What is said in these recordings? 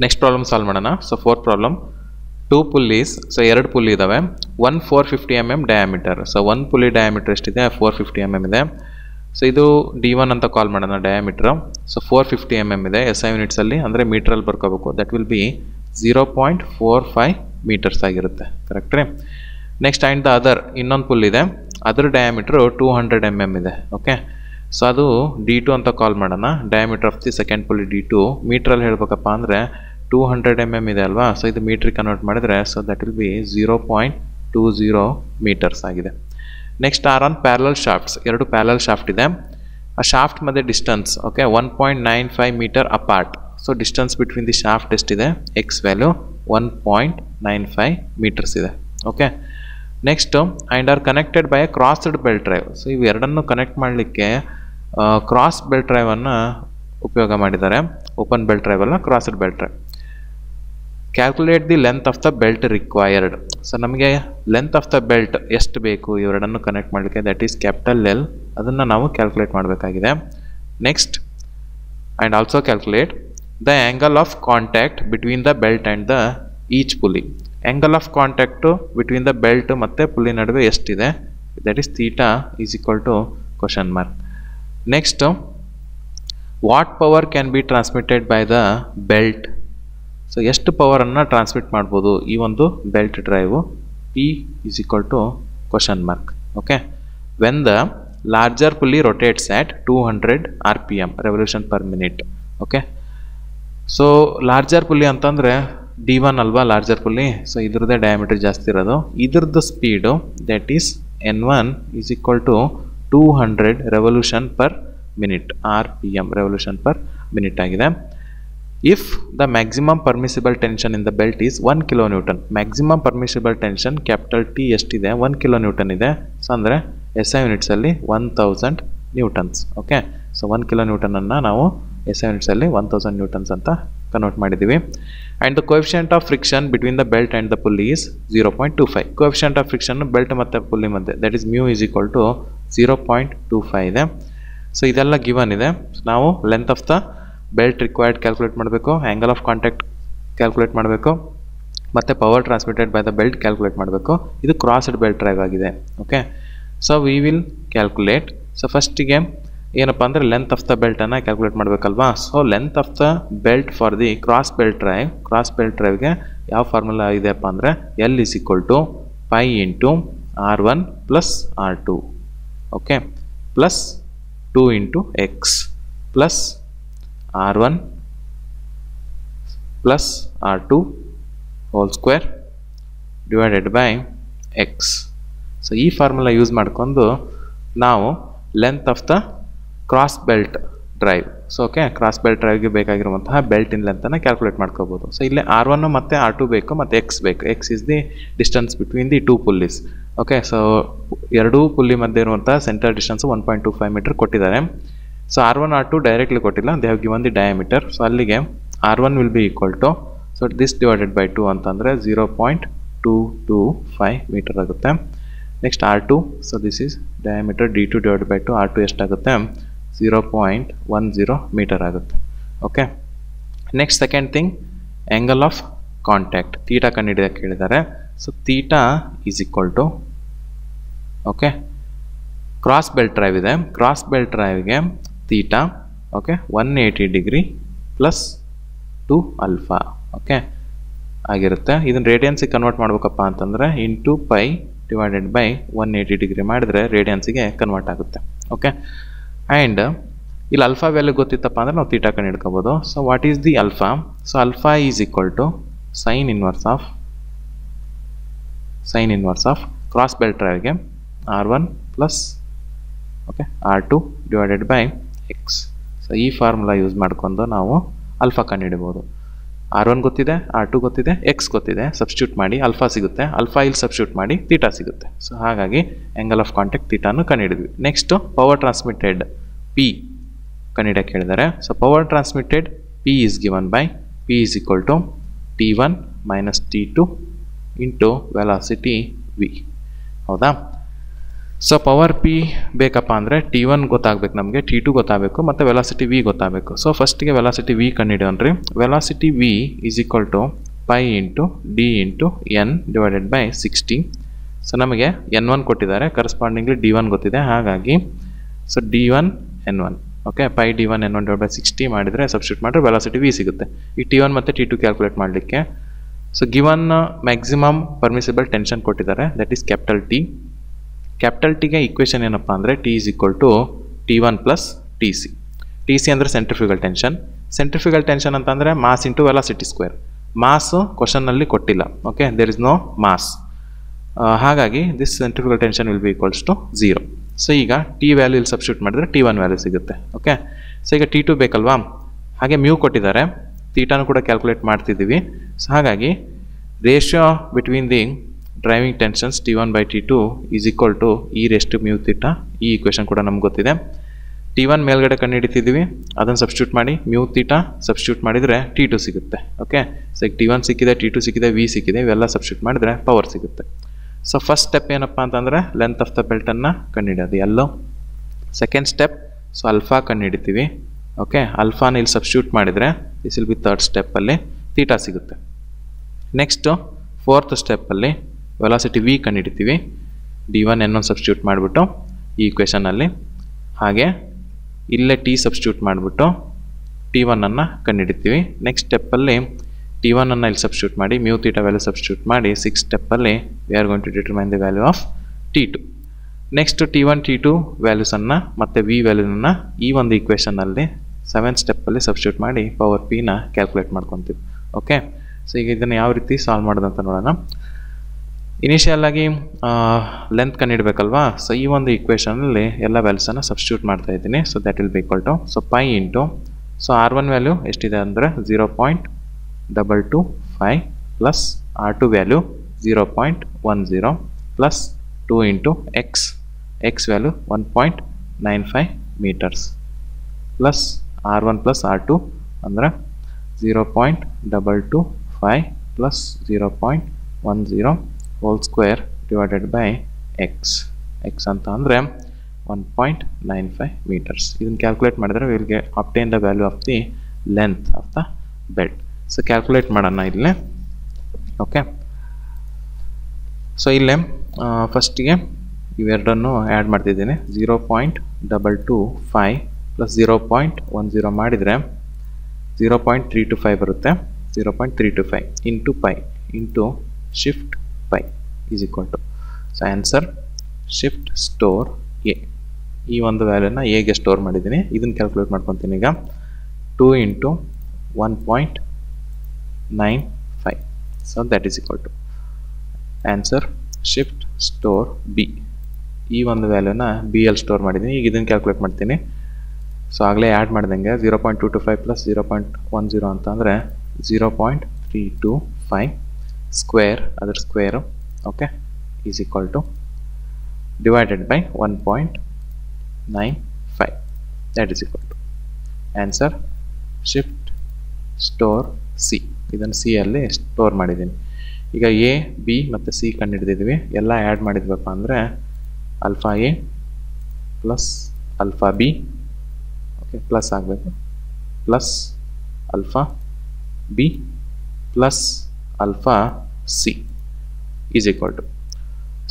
Next problem solve ಮಾಡೋಣ. So fourth problem, 2 pulleys, so 2 pulley ಇದಾವೆ, 450 mm diameter. So 1 pulley diameter ಎಷ್ಟಿದೆ, 450 mm ಇದೆ. So ಇದು D1 ಅಂತ ಕಾಲ್ ಮಾಡೋಣ ಡಯಾಮೀಟರ್. ಸೊ 450 mm ಇದೆ, SI ಯೂನಿಟ್ಸಲ್ಲಿ ಅಂದರೆ ಮೀಟ್ರಲ್ಲಿ ಬರ್ಕೋಬೇಕು. ದಟ್ ವಿಲ್ ಬಿ 0.45 ಮೀಟರ್ಸ್ ಆಗಿರುತ್ತೆ. ಕರೆಕ್ಟ್ ರೀ. ನೆಕ್ಸ್ಟ್ ಆ್ಯಂಡ್ ದ ಅದರ್, ಇನ್ನೊಂದು ಪುಲ್ ಇದೆ, ಅದರ ಡಯಾಮೀಟ್ರು 200 mm ಇದೆ. ಓಕೆ, ಸೊ ಅದು D2 ಅಂತ ಕಾಲ್ ಮಾಡೋಣ. Diameter of the second pulley D2. ಮೀಟ್ರಲ್ಲಿ ಹೇಳ್ಬೇಕಪ್ಪ ಅಂದರೆ 200 mm ಇದೆ ಅಲ್ವಾ. ಸೊ ಇದು ಮೀಟ್ರಿಗೆ ಕನ್ವರ್ಟ್ ಮಾಡಿದರೆ so that will be 0.20 metres ಆಗಿದೆ. Next are on parallel shafts, 2 parallel shaft ಇದೆ. ಆ ಶಾಫ್ಟ್ ಮಧ್ಯೆ distance okay 1.95 metre apart. So distance between the shaft ಎಷ್ಟಿದೆ, ಎಕ್ಸ್ ವ್ಯಾಲ್ಯೂ 1.95 ಮೀಟರ್ಸ್ ಇದೆ. Okay, next and are connected by a crossed belt drive. So ಇವು ಎರಡನ್ನು connect ಮಾಡಲಿಕ್ಕೆ cross belt ಡ್ರೈವನ್ನು ಉಪಯೋಗ ಮಾಡಿದ್ದಾರೆ. ಓಪನ್ ಬೆಲ್ಟ್ ಡ್ರೈವ್ ಅಲ್ಲ, crossed belt drive. Calculate the length of the belt required. So ನಮಗೆ length of the belt ಎಷ್ಟು ಬೇಕು ಇವೆರಡನ್ನು ಕನೆಕ್ಟ್ ಮಾಡಲಿಕ್ಕೆ, ದಟ್ ಈಸ್ ಕ್ಯಾಪಿಟಲ್ ಎಲ್. ಅದನ್ನು ನಾವು ಕ್ಯಾಲ್ಕುಲೇಟ್ ಮಾಡಬೇಕಾಗಿದೆ. Next and also calculate the angle of contact between the belt and the each pulley. Angle of contact between the belt ಮತ್ತು pulley ನಡುವೆ ಎಷ್ಟಿದೆ, that is theta is equal to question mark. Next what power can be transmitted by the belt. So ಎಷ್ಟು ಪವರನ್ನು transmit ಮಾಡ್ಬೋದು ಈ ಒಂದು belt drive, P is equal to question mark. Okay, when the larger pulley rotates at 200 RPM revolution per minute. Okay, so larger pulley ಅಂತಂದರೆ D1 ಅಲ್ವಾ larger pulley. So ಇದ್ರದ್ದೇ diameter ಜಾಸ್ತಿ ಇರೋದು. ಇದ್ರದ್ದು speed that is N1 is equal to 200 revolution per minute, RPM revolution per minute ಆಗಿದೆ. If the maximum permissible tension in the belt is 1 kN. Maximum permissible tension capital T ಎಷ್ಟಿದೆ, 1 kN ಇದೆ. So ಅಂದರೆ SI ಯೂನಿಟ್ಸಲ್ಲಿ 1000 newtons. Okay, so 1 kN ನಾವು SI ಯೂನಿಟ್ಸಲ್ಲಿ 1000 newtons ಅಂತ convert ಮಾಡಿದ್ದೀವಿ. And the coefficient of friction between the belt and the pulley is 0.25. Coefficient of friction belt ಮತ್ತು pulley ಮಧ್ಯೆ that is mu is equal to 0.25 ಇದೆ. So ಇದೆಲ್ಲ given ಇದೆ. ನಾವು length of the belt required calculate ಮಾಡಬೇಕು, angle of contact calculate ಮಾಡಬೇಕು, ಮತ್ತು power transmitted by the belt calculate ಮಾಡಬೇಕು. ಇದು ಕ್ರಾಸ್ಡ್ ಬೆಲ್ಟ್ ಡ್ರೈವ್ ಆಗಿದೆ. Okay, so we will calculate. So ಫಸ್ಟಿಗೆ ಏನಪ್ಪ ಅಂದರೆ ಲೆಂತ್ ಆಫ್ ದ ಬೆಲ್ಟನ್ನು ಕ್ಯಾಲ್ಕುಲೇಟ್ ಮಾಡಬೇಕಲ್ವಾ. So length of the belt for the cross belt ಡ್ರೈವ್ಗೆ ಯಾವ ಫಾರ್ಮುಲಾ ಇದೆಯಪ್ಪ ಅಂದರೆ L is equal to pi into R1 plus R2. Okay, plus 2 into x plus R1 plus R2 whole square divided by x. So ಈ formula use ಮಾಡಿಕೊಂಡು ನಾವು length of the cross belt drive, so okay cross belt ಡ್ರೈವ್ಗೆ ಬೇಕಾಗಿರುವಂತಹ ಬೆಲ್ಟಿನ ಲೆಂತನ್ನು calculate ಮಾಡ್ಕೋಬೋದು. So ಇಲ್ಲೇ R1 ಮತ್ತು R2 ಬೇಕು ಮತ್ತು ಎಕ್ಸ್ ಬೇಕು. X is the distance between the 2 pulleys. Okay, so 2 pulley ಮಧ್ಯೆ ಇರುವಂಥ ಸೆಂಟರ್ ಡಿಸ್ಟೆನ್ಸ್ 1.25 ಮೀಟರ್ ಕೊಟ್ಟಿದ್ದಾರೆ. ಸೊ R1 R2 ಡೈರೆಕ್ಟ್ಲಿ ಕೊಟ್ಟಿಲ್ಲ, they have given the diameter. So ಅಲ್ಲಿಗೆ R1 will be equal to, so this divided by 2 ಅಂತಂದರೆ 0.225 metre ಆಗುತ್ತೆ. Next R2, so this is diameter D2 divided by 2. R2 ಎಷ್ಟಾಗುತ್ತೆ, 0.10 metre ಆಗುತ್ತೆ. Okay, next second thing, angle of contact theta ಕಂಡುಹಿಡಿಯೋಕ್ಕೆ ಹೇಳಿದ್ದಾರೆ. So theta is equal to, okay cross belt drive ಇದೆ, cross belt ಡ್ರೈವ್ಗೆ theta okay 180 degree plus 2 alpha okay ಆಗಿರುತ್ತೆ. ಇದನ್ನು ರೇಡಿಯನ್ಸಿಗೆ convert ಮಾಡಬೇಕಪ್ಪ ಅಂತಂದರೆ into pi divided by 180 degree ಮಾಡಿದರೆ ರೇಡಿಯನ್ಸಿಗೆ ಕನ್ವರ್ಟ್ ಆಗುತ್ತೆ. ಓಕೆ, ಆ್ಯಂಡ್ ಇಲ್ಲಿ ಅಲ್ಫಾ ವ್ಯಾಲ್ಯೂ ಗೊತ್ತಿತ್ತಪ್ಪ ಅಂದರೆ ನಾವು ಥೀಟಾ ಕಂಡು ಹಿಡ್ಕೋಬೋದು. So what is the alpha? So alpha is equal to sine inverse of cross belt ಡ್ರೈವ್ಗೆ R1 plus okay R2 divided by x. So ಈ ಫಾರ್ಮುಲಾ ಯೂಸ್ ಮಾಡ್ಕೊಂಡು ನಾವು ಅಲ್ಫಾ ಕಂಡುಹಿಡ್ಬೋದು. R1 ಗೊತ್ತಿದೆ, R2 ಗೊತ್ತಿದೆ, ಎಕ್ಸ್ ಗೊತ್ತಿದೆ, ಸಬ್ಸ್ಟಿಟ್ಯೂಟ್ ಮಾಡಿ ಅಲ್ಫಾ ಸಿಗುತ್ತೆ. Alpha ಇಲ್ಲಿ ಸಬ್ಸ್ಟಿಟ್ಯೂಟ್ ಮಾಡಿ ಥೀಟಾ ಸಿಗುತ್ತೆ. ಸೊ ಹಾಗಾಗಿ ಆ್ಯಂಗಲ್ ಆಫ್ ಕಾಂಟ್ಯಾಕ್ಟ್ ಥೀಟಾನು ಕಂಡುಹಿಡಿದ್ವಿ. ನೆಕ್ಸ್ಟು ಪವರ್ ಟ್ರಾನ್ಸ್ಮಿಟೆಡ್ P ಕಂಡುಹಿಡಿಯೋಕ್ಕೆ ಹೇಳಿದ್ದಾರೆ. So power transmitted P is given by P is equal to T1 minus T2 into velocity V. ಹೌದಾ? ಸೊ ಪವರ್ ಪಿ ಬೇಕಪ್ಪ ಅಂದರೆ T1 ಗೊತ್ತಾಗಬೇಕು ನಮಗೆ, T2 ಗೊತ್ತಾಗಬೇಕು ಮತ್ತು ವೆಲಾಸಿಟಿ ವಿ ಗೊತ್ತಾಗಬೇಕು. ಸೊ ಫಸ್ಟಿಗೆ ವೆಲಾಸಿಟಿ ವಿ ಕಂಡುಹಿಡಿಯೋಣ್ರಿ. Velocity V is equal to pi into D into N divided by 60. So ನಮಗೆ N1 ಕೊಟ್ಟಿದ್ದಾರೆ, ಕರೆಸ್ಪಾಂಡಿಂಗ್ಲಿ D1 ಗೊತ್ತಿದೆ, ಹಾಗಾಗಿ so D1 N1 okay, pi D1 N1 divide by 60 ಮಾಡಿದರೆ ಸಬ್ಸ್ಟಿಟ್ಯೂಟ್ ಮಾಡಿದ್ರೆ ವೆಲಾಸಿಟಿ ವಿ ಸಿಗುತ್ತೆ. ಈ T1 ಮತ್ತು T2 ಕ್ಯಾಲ್ಕುಲೇಟ್ ಮಾಡಲಿಕ್ಕೆ so given maximum permissible tension ಕೊಟ್ಟಿದ್ದಾರೆ, that is capital T. Capital ಟಿಗೆ ಈಕ್ವೇಷನ್ ಏನಪ್ಪ ಅಂದರೆ T is equal to T1 plus T C. T C ಅಂದರೆ ಸೆಂಟ್ರಿಫ್ಯೂಗಲ್ ಟೆನ್ಷನ್. ಸೆಂಟ್ರಿಫ್ಯೂಗಲ್ ಟೆನ್ಷನ್ ಅಂತಂದರೆ mass into velocity square. Mass ಕ್ವಶನ್ನಲ್ಲಿ ಕೊಟ್ಟಿಲ್ಲ, okay, there is no mass, ಹಾಗಾಗಿ this centrifugal tension will be equals to 0. So ಈಗ T value ಇಲ್ಲಿ substitute ಮಾಡಿದ್ರೆ T1 value ಸಿಗುತ್ತೆ, okay. So ಈಗ T2 ಬೇಕಲ್ವಾ, ಹಾಗೆ ಮ್ಯೂ ಕೊಟ್ಟಿದ್ದಾರೆ, ತೀಟಾನು ಕೂಡ ಕ್ಯಾಲ್ಕುಲೇಟ್ ಮಾಡ್ತಿದ್ದೀವಿ. ಸೊ ಹಾಗಾಗಿ ratio between the driving tensions T1 by T2 is equal to e raise to mu theta. ಈ ಈಕ್ವೇಷನ್ ಕೂಡ ನಮ್ಗೆ ಗೊತ್ತಿದೆ. T1 ಮೇಲ್ಗಡೆ ಕಂಡು ಹಿಡಿತಿದ್ದೀವಿ, ಅದನ್ನು ಸಬ್ಸ್ಟಿಟ್ಯೂಟ್ ಮಾಡಿ ಮ್ಯೂ ತೀಟಾ ಸಬ್ಸ್ಟಿಟ್ಯೂಟ್ ಮಾಡಿದರೆ T2 ಸಿಗುತ್ತೆ, ಓಕೆ. ಸೊ ಈಗ T1 ಸಿಕ್ಕಿದೆ, T2 ಸಿಕ್ಕಿದೆ, ವಿ ಸಿಕ್ಕಿದೆ, ಇವೆಲ್ಲ ಸಬ್ಸ್ಟಿಟ್ಯೂಟ್ ಮಾಡಿದರೆ ಪವರ್ ಸಿಗುತ್ತೆ. ಸೊ ಫಸ್ಟ್ ಸ್ಟೆಪ್ ಏನಪ್ಪ ಅಂತಂದರೆ ಲೆಂತ್ ಆಫ್ ದ ಬೆಲ್ಟನ್ನು ಕಂಡುಹಿಡಿಯೋದು ಎಲ್ಲೋ. ಸೆಕೆಂಡ್ ಸ್ಟೆಪ್ ಸೊ ಅಲ್ಫಾ ಕಂಡುಹಿಡಿತೀವಿ, ಓಕೆ. ಅಲ್ಫಾನ ಇಲ್ಲಿ ಸಬ್ಸ್ಟಿಟ್ಯೂಟ್ ಮಾಡಿದರೆ ದಿಸ್ ವಿಲ್ ಬಿ ಥರ್ಡ್ ಸ್ಟೆಪ್ಪಲ್ಲಿ ತೀಟಾ ಸಿಗುತ್ತೆ. ನೆಕ್ಸ್ಟು ಫೋರ್ತ್ ಸ್ಟೆಪ್ಪಲ್ಲಿ ವೆಲಾಸಿಟಿ ವಿ ಕಂಡುಹಿಡಿತೀವಿ, D1 N1 ಸಬ್ಸ್ಟಿಟ್ಯೂಟ್ ಮಾಡಿಬಿಟ್ಟು ಈ ಈಕ್ವೇಷನಲ್ಲಿ, ಹಾಗೆ ಇಲ್ಲೇ ಟಿ ಸಬ್ಸ್ಟಿಟ್ಯೂಟ್ ಮಾಡಿಬಿಟ್ಟು T1 ಕಂಡುಹಿಡಿತೀವಿ. ನೆಕ್ಸ್ಟ್ ಸ್ಟೆಪ್ಪಲ್ಲಿ T1 ಇಲ್ಲಿ ಸಬ್ಸ್ಟಿಟ್ಯೂಟ್ ಮಾಡಿ ಮ್ಯೂ ತೀಟಾ ವ್ಯಾಲ್ಯೂ ಸಬ್ಸ್ಟಿಟ್ಯೂಟ್ ಮಾಡಿ 6 ಸ್ಟೆಪ್ಪಲ್ಲಿ we are going to determine the value of T2. Next T1 T2 ವ್ಯಾಲ್ಯೂಸನ್ನು ಮತ್ತು ವಿ ವ್ಯಾಲ್ಯೂನ ಈ ಒಂದು ಈಕ್ವೇಷನಲ್ಲಿ 7th ಸ್ಟೆಪ್ಪಲ್ಲಿ ಸಬ್ಸ್ಟಿಟ್ಯೂಟ್ ಮಾಡಿ ಪವರ್ ಪಿನ ಕ್ಯಾಲ್ಕುಲೇಟ್ ಮಾಡ್ಕೊತೀವಿ, ಓಕೆ. ಸೊ ಈಗ ಇದನ್ನು ಯಾವ ರೀತಿ ಸಾಲ್ವ್ ಮಾಡೋದಂತ ನೋಡೋಣ. ಇನಿಷಿಯಲ್ ಆಗಿ ಲೆಂತ್ ಕಂಡುಹಿಡಬೇಕಲ್ವಾ, ಸೊ ಈ ಒಂದು ಈಕ್ವೇಷನಲ್ಲಿ ಎಲ್ಲ ವ್ಯಾಲ್ಯೂಸನ್ನು ಸಬ್ಸ್ಟಿಟ್ಯೂಟ್ ಮಾಡ್ತಾ ಇದ್ದೀನಿ. So that will be equal to so pi into so R1 value ಎಷ್ಟಿದೆ ಅಂದರೆ 0.225 plus R2 value 0.10 plus 2 into x value 1.95 metres plus R1 plus R2 ಅಂದರೆ 0.225 plus 0.10 whole square divided by x ಅಂತ ಅಂದರೆ 1.95 metres. ಇದನ್ನು calculate ಮಾಡಿದರೆ will ಗೆ obtain the value of the length of the belt. So calculate ಮಾಡೋಣ ಇಲ್ಲೇ, okay. So ಇಲ್ಲೇ ಫಸ್ಟಿಗೆ ಇವೆರಡನ್ನು ಆ್ಯಡ್ ಮಾಡ್ತಿದ್ದೀನಿ. 0.225 ಪ್ಲಸ್ 0.10 ಮಾಡಿದರೆ 0.325 ಬರುತ್ತೆ. 0.325 into pi into shift pi is equal to so answer shift store A. ಈ ಒಂದು ವ್ಯಾಲ್ಯೂನ ಎಗೆ ಸ್ಟೋರ್ ಮಾಡಿದ್ದೀನಿ, ಇದನ್ನು ಕ್ಯಾಲ್ಕುಲೇಟ್ ಮಾಡ್ಕೊತೀನಿ ಈಗ. 2 into 1.95 so that is equal to answer shift store B. ಈ ಒಂದು ವ್ಯಾಲ್ಯೂನ ಬಿ ಅಲ್ಲಿ ಸ್ಟೋರ್ ಮಾಡಿದ್ದೀನಿ, ಈಗ ಇದನ್ನು ಕ್ಯಾಲ್ಕುಲೇಟ್ ಮಾಡ್ತೀನಿ. ಸೊ ಆಗಲೇ ಆ್ಯಡ್ ಮಾಡಿದಂಗೆ 0.225 ಪ್ಲಸ್ 0.10 ಅಂತ ಅಂದರೆ 0.325 ಸ್ಕ್ವೇರ್, ಅದರ square, okay, is equal to divided by 1.95 that is equal to answer shift store C. ಇದನ್ನು ಸಿ ಅಲ್ಲಿ ಸ್ಟೋರ್ ಮಾಡಿದ್ದೀನಿ. ಈಗ ಎ ಬಿ ಮತ್ತು ಸಿ ಕಂಡುಹಿಡಿದಿದ್ವಿ, ಎಲ್ಲ ಆ್ಯಡ್ ಮಾಡಿದ್ವಪ್ಪ ಅಂದರೆ alpha A plus alpha B, okay, plus ಆಗಬೇಕು, plus alpha B plus alpha C is equal to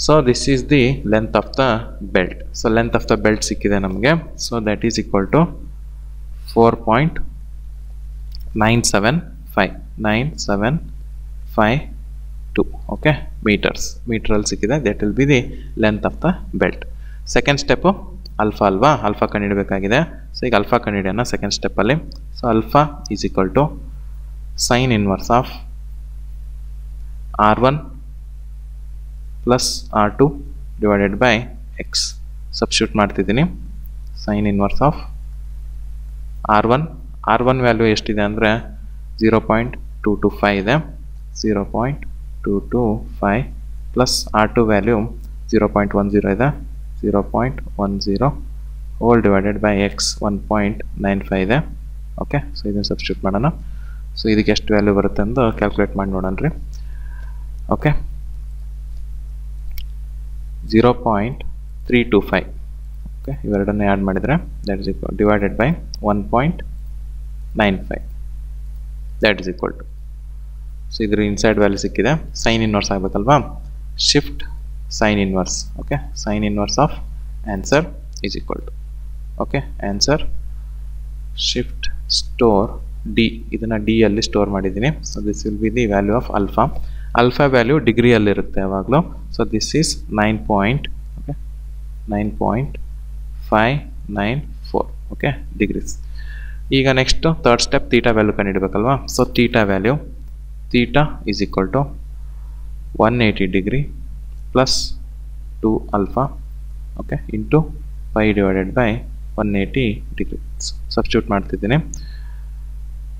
so this is the length of the belt. So length of the belt ಸಿಕ್ಕಿದೆ ನಮಗೆ. So that is equal to 4.975 okay ಮೀಟರಲ್ಲಿ ಸಿಕ್ಕಿದೆ. That will be the length of the belt. Second step alpha ಅಲ್ವಾ, alpha ಕಂಡುಹಿಡಬೇಕಾಗಿದೆ. So ಈಗ alpha ಕಂಡುಹಿಡಿಯೋಣ second ಸ್ಟೆಪ್ಪಲ್ಲಿ. So alpha is equal to sine inverse of R1 plus R2 divided by x. Substitute ಮಾಡ್ತಿದ್ದೀನಿ. Sine inverse of R1 value ಎಷ್ಟಿದೆ ಅಂದರೆ 0.225 ಇದೆ. 0.225 plus R2 value 0.10 ಇದೆ. 0.10 ಹೋಲ್ ಡಿವೈಡೆಡ್ ಬೈ ಎಕ್ಸ್ 1.95 ಇದೆ. ಓಕೆ, ಸೊ ಇದನ್ನು substitute ಮಾಡೋಣ. So ಇದಕ್ಕೆ ಎಷ್ಟು ವ್ಯಾಲ್ಯೂ ಬರುತ್ತೆ ಅಂತ ಕ್ಯಾಲ್ಕುಲೇಟ್ ಮಾಡಿ ನೋಡೋಣ ರೀ. ಓಕೆ, 0.225 325. ಓಕೆ, ಇವೆರಡನ್ನೇ ಆ್ಯಡ್ ಮಾಡಿದರೆ that is equal divided by 1.95 that is equal to. So ಇದ್ರ ಇನ್ಸೈಡ್ ವ್ಯಾಲ್ಯೂ ಸಿಕ್ಕಿದೆ. ಸೈನ್ ಇನ್ವರ್ಸ್ ಆಗಬೇಕಲ್ವಾ, shift sine inverse. Okay, sine inverse of answer is equal to, okay, answer shift store D. ಇದನ್ನು D ಅಲ್ಲಿ store ಮಾಡಿದ್ದೀನಿ. So this will be the value of alpha. Alpha value ಡಿಗ್ರಿಯಲ್ಲಿರುತ್ತೆ ಯಾವಾಗಲೂ. So this is 9.594 okay degrees. ಈಗ next third step theta value ಕಂಡುಹಿಡಬೇಕಲ್ವಾ. So theta value, theta is equal to 180 degree plus 2 alpha okay into pi divided by 180 degree. Substitute ಮಾಡ್ತಿದ್ದೀನಿ.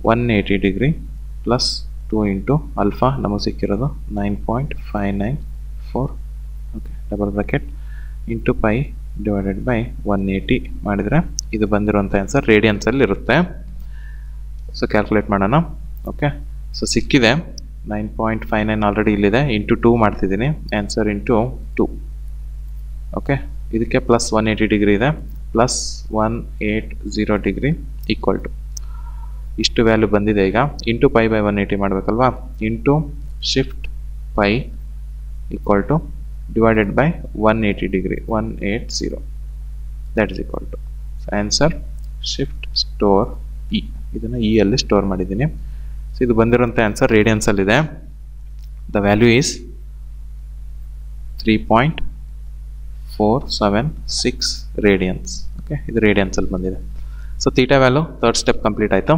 180 degree plus 2 into alpha ನಮಗೆ ಸಿಕ್ಕಿರೋದು 9.594 okay double bracket into pi divided by 180 ಮಾಡಿದರೆ ಇದು ಬಂದಿರುವಂಥ answer ರೇಡಿಯನ್ಸಲ್ಲಿ ಇರುತ್ತೆ. So calculate ಮಾಡೋಣ. Okay, so ಸಿಕ್ಕಿದೆ 9.59 ಆಲ್ರೆಡಿ ಇಲ್ಲಿದೆ. ಇಂಟು 2 ಮಾಡ್ತಿದ್ದೀನಿ. Answer into 2 okay. ಇದಕ್ಕೆ ಪ್ಲಸ್ 180 ಡಿಗ್ರಿ ಇದೆ, ಪ್ಲಸ್ 180 ಡಿಗ್ರಿ ಈಕ್ವಲ್ ಟು ಇಷ್ಟು ವ್ಯಾಲ್ಯೂ ಬಂದಿದೆ. ಈಗ ಇಂಟು ಪೈ ಬೈ 180 ಮಾಡಬೇಕಲ್ವಾ. Into shift pi equal to divided by 180 degree 180 that is equal to answer shift store E. ಇದನ್ನು E ಅಲ್ಲಿ store ಮಾಡಿದ್ದೀನಿ. So ಇದು ಬಂದಿರೋಂಥ ಆನ್ಸರ್ ರೇಡಿಯನ್ಸಲ್ಲಿದೆ. The value is 3.476 radians. Okay, ಇದು ರೇಡಿಯನ್ಸಲ್ಲಿ ಬಂದಿದೆ. So theta value third step complete ಆಯಿತು.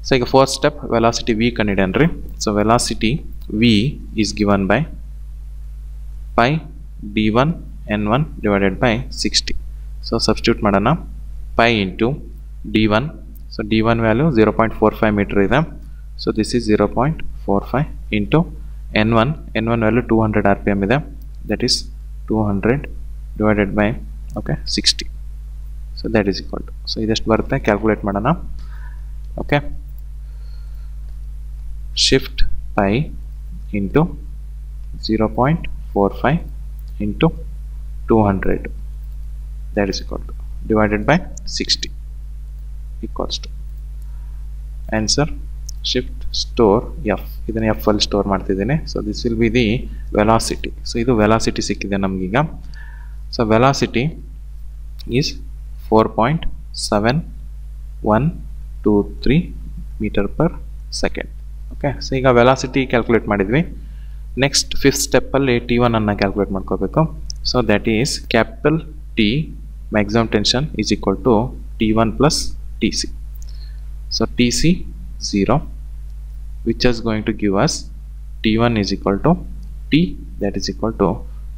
ಸೊ ಈಗ ಫೋರ್ತ್ ಸ್ಟೆಪ್ ವೆಲಾಸಿಟಿ ವಿ ಕಂಡಿಡಿಯನ್ರಿ. So velocity V is given by pi d1 n1 divided by 60. So substitute ಮಾಡೋಣ. pi into d1. So d1 value 0.45 meter ಇದೆ. So this is 0.45 into n1. n1 value 200 rpm ಇದೆ. That is 200 divided by okay 60. So that is equal to. So ಇದೆಷ್ಟು ಬರುತ್ತೆ calculate ಮಾಡೋಣ. Okay, shift pi into 0.45 into 200 that is equal to divided by 60 equals to answer shift store f. ಇದನ್ನ f ಅಲ್ಲಿ store ಮಾಡ್ತಿದ್ದೀನಿ. So this will be the velocity. So ಇದು velocity ಸಿಕ್ಕಿದೆ ನಮಗೀಗ. So velocity is 4.7123 metre per second. Okay, so ಈಗ velocity calculate ಮಾಡಿದ್ವಿ. Next fifth ಸ್ಟೆಪ್ಪಲ್ಲಿ T1 ಅನ್ನು ಕ್ಯಾಲ್ಕುಲೇಟ್ ಮಾಡ್ಕೋಬೇಕು. So that is capital T maximum tension is equal to T1 plus TC. So TC 0 which is going to give us T1 is equal to T that is equal to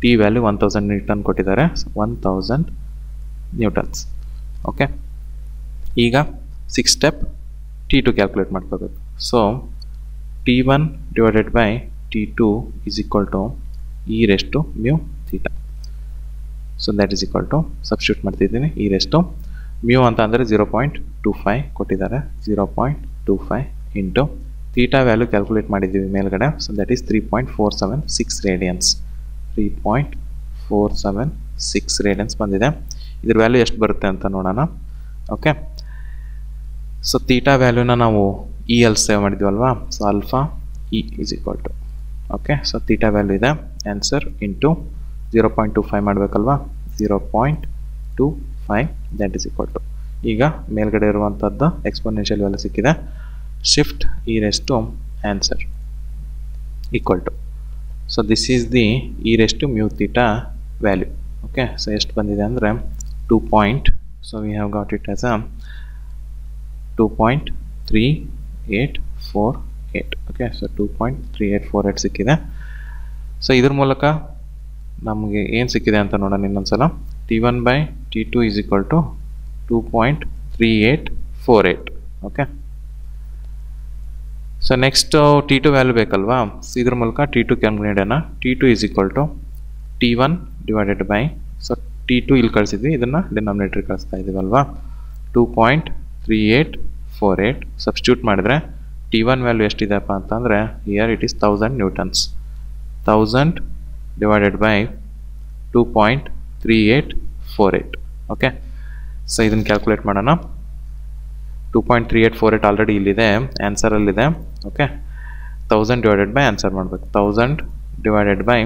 T value 1000 Newton ಕೊಟ್ಟಿದ್ದಾರೆ. 1000 newtons. Okay, ಈಗ six step T2 calculate ಮಾಡ್ಕೋಬೇಕು. So T1 divided by T2 is equal to e raised to mu theta. So that is equal to substitute ಮಾಡ್ತಿದ್ದೀನಿ. e raised to mu ಅಂತ ಅಂದರೆ 0.25 ಕೊಟ್ಟಿದ್ದಾರೆ. 0.25 into theta value calculate ಮಾಡಿದ್ದೀವಿ ಮೇಲ್ಗಡೆ. So that is 3.476 radiance. 3.476 radiance ಬಂದಿದೆ. ಇದ್ರ value ಎಷ್ಟು ಬರುತ್ತೆ ಅಂತ ನೋಡೋಣ. ಓಕೆ, ಸೊ ಥೀಟಾ ವ್ಯಾಲ್ಯೂನ ನಾವು ಇ ಅಲ್ಲಿ ಸೇವ್ ಮಾಡಿದ್ವಲ್ವಾ. So alpha E is equal to okay. So theta value ಇದೆ. ಆನ್ಸರ್ ಇಂಟು 0.25 ಮಾಡಬೇಕಲ್ವಾ. 0.25 ದ್ಯಾಟ್ ಈಸ್ ಈಕ್ವಲ್ ಟು ಈಗ ಮೇಲ್ಗಡೆ ಇರುವಂಥದ್ದು ಎಕ್ಸ್ಪೋನೆನ್ಷಿಯಲ್ ವ್ಯಾಲ್ಯೂ ಸಿಕ್ಕಿದೆ. Shift E raise to answer equal to. So this is the E raise to mu theta value. Okay, so ಎಷ್ಟು ಬಂದಿದೆ ಅಂದರೆ 2. So we have got it as a 2.3848. Okay, so 2.3848 ಸಿಕ್ಕಿದೆ. So ಇದ್ರ ಮೂಲಕ ನಮಗೆ ಏನು ಸಿಕ್ಕಿದೆ ಅಂತ ನೋಡೋಣ ಇನ್ನೊಂದ್ಸಲ. T1 by T2 is equal to 2.3848. Okay, so next T2 value ಬೇಕಲ್ವಾ. ಸೊ ಇದ್ರ ಮೂಲಕ T2 ಕಂಡುಹಿಡಿಯೋಣ. T2 is equal to T1 divided by so T2 ಇಲ್ಲಿ ಕಳಿಸಿದ್ವಿ, ಇದನ್ನು ಡಿನಾಮಿನೇಟರ್ ಕಳಿಸ್ತಾ ಇದ್ದೀವಲ್ವಾ. 2.3848 ಸಬ್ಸ್ಟಿಟ್ಯೂಟ್ ಮಾಡಿದರೆ T1 ವ್ಯಾಲ್ಯೂ ಎಷ್ಟಿದೆಪ್ಪ ಅಂತಂದರೆ here it is 1000 newtons. 1000 divided by 2.3848 2.3848 okay. So ಇದನ್ನು ಕ್ಯಾಲ್ಕುಲೇಟ್ ಮಾಡೋಣ. 2.3848 ಆಲ್ರೆಡಿ ಇಲ್ಲಿದೆ, ಆನ್ಸರಲ್ಲಿದೆ ಓಕೆ. 1000 ಡಿವೈಡೆಡ್ ಬೈ ಆನ್ಸರ್ ಮಾಡಬೇಕು. 1000 divided by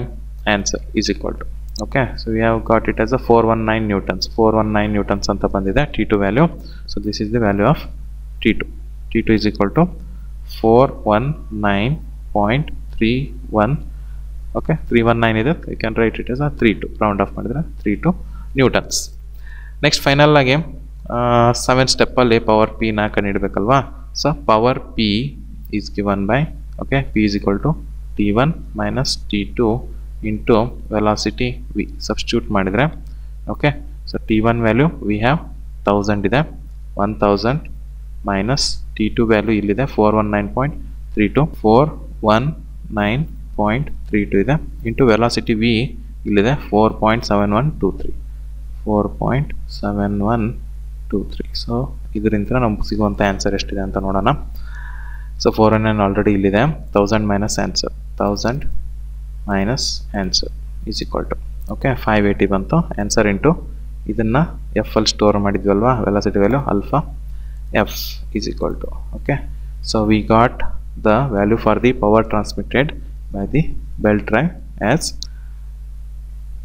answer is equal to okay. So we have got it as a 419 newtons. 419 newtons ಅಂತ ಬಂದಿದೆ T2 value. So this is the value of T2. T2 is equal to 419.31 okay. 319 ಇದೆ, you can right it as a 32, round of ಮಾಡಿದ್ರೆ 32 Newton's. Next final ಆಗಿ 7 ಸ್ಟೆಪ್ಪಲ್ಲಿ power P ನ ಕಂಡುಹಿಡಬೇಕಲ್ವಾ. So power P is given by okay, P is equal to T1 minus T2 into velocity V substitute ಮಾಡಿದರೆ okay. So T1 value we have 1000 ಇದೆ, 1000 minus T2 value ಇಲ್ಲಿದೆ 419.32, 419.32 ಇದೆ into velocity V ಇಲ್ಲಿದೆ 4.7123, 4.7123. So ಇದರಿಂದ ನಮ್ಗೆ ಸಿಗುವಂಥ answer ಎಷ್ಟಿದೆ ಅಂತ ನೋಡೋಣ. ಸೊ 419 ಆಲ್ರೆಡಿ ಇಲ್ಲಿದೆ, 1000 minus answer, 1000 minus answer is equal to okay 580 ಬಂತು ಆನ್ಸರ್ ಇಂಟು ಇದನ್ನು ಎಫ್ ಅಲ್ಲಿ ಸ್ಟೋರ್ ಮಾಡಿದ್ವಲ್ವಾ velocity value alpha F is equal to okay. So we got the value for the power transmitted by the belt drive as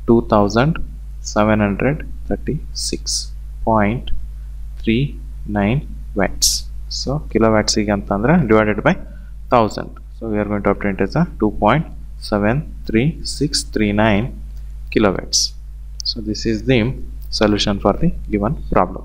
2736.39 watts. So kilowatts ಗೆ ಅಂತಂದ್ರೆ divided by 1000. So we are going to obtain it as a 2.73639 kilowatts. So this is the solution for the given problem.